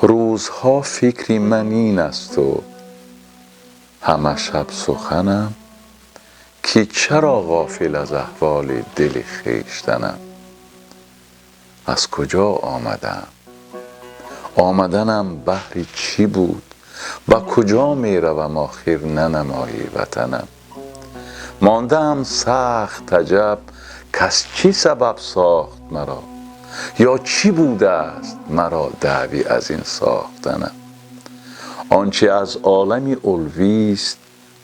روزها فکری من این است و همه شب سخنم که چرا غافل از احوال دل خویشتنم. از کجا آمدم؟ آمدنم بهر چی بود و کجا می روم آخر ننمایی وطنم. ماندم سخت عجب کس چی سبب ساخت مرا، یا چی بوده است مرا دعوی از این ساختنم. آنچه از عالمی علوی است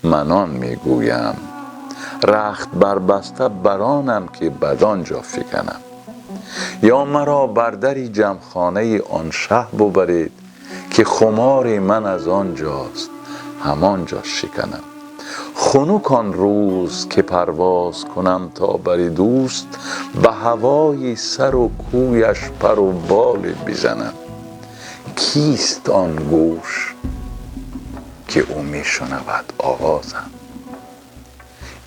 من آن می گویم، رخت بربسته برانم که بدانجا فکنم. یا مرا بر دری جمخانه آن شه ببرید که خمار من از آنجاست همانجا شکنم. خنک آن روز که پرواز کنم تا بر دوست، به هوای سر و کویش پر و بال بزنم. کیست آن گوش که او می شنود آوازم؟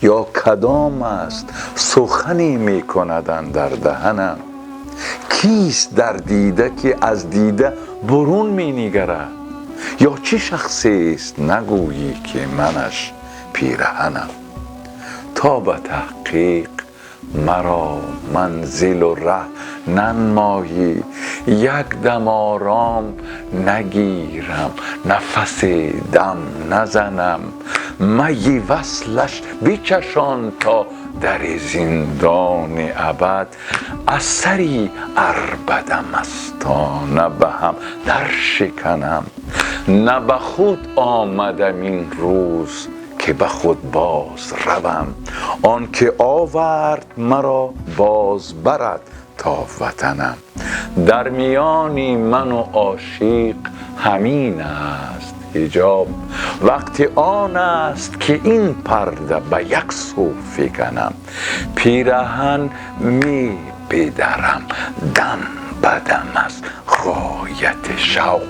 یا کدام است سخنی می کند اندر دهنم؟ کیست در دیده که از دیده برون می نگرد؟ یا چه شخصی است نگویی که منش پیرهنم؟ تا به تحقیق مرا منزل و ره ننمایی، یک دم آرام نگیرم نفس دم نزنم. می وصلش بچشان تا در زندان ابد، از سری عربده مستانه به هم در شکنم. نه به خود آمدم این روز که به خود باز روم، آن که آورد مرا باز برد تا وطنم. در میانی من و عاشق همین است حجاب، وقت آن است که این پرده به یک سو فکنم. پیرهن می بدرم دم بدم از غایت شوق،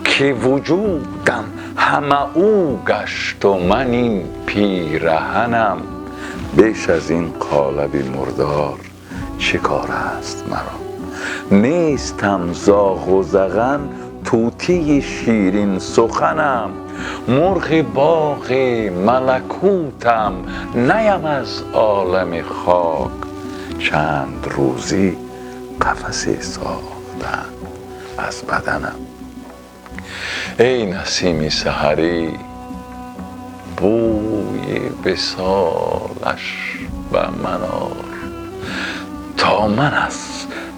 که وجودم همه او گشت و من این پیرهنم. بیش از این قالب مردار چه کار است مرا؟ نیستم زاغ و زغن طوطی شیرین سخنم. مرغ باغ ملکوتم نیم از عالم خاک، چند روزی قفسی ساختند از بدنم. ای نسیمی سحری بوی وصالش به من آر، تا من از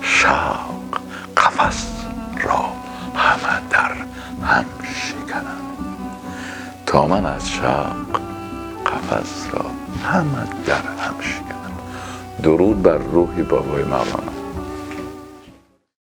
شوق قفس را همه در هم شکنم. تا من از شوق قفس را همه در هم شکنم. درود بر روح بابای مولانا.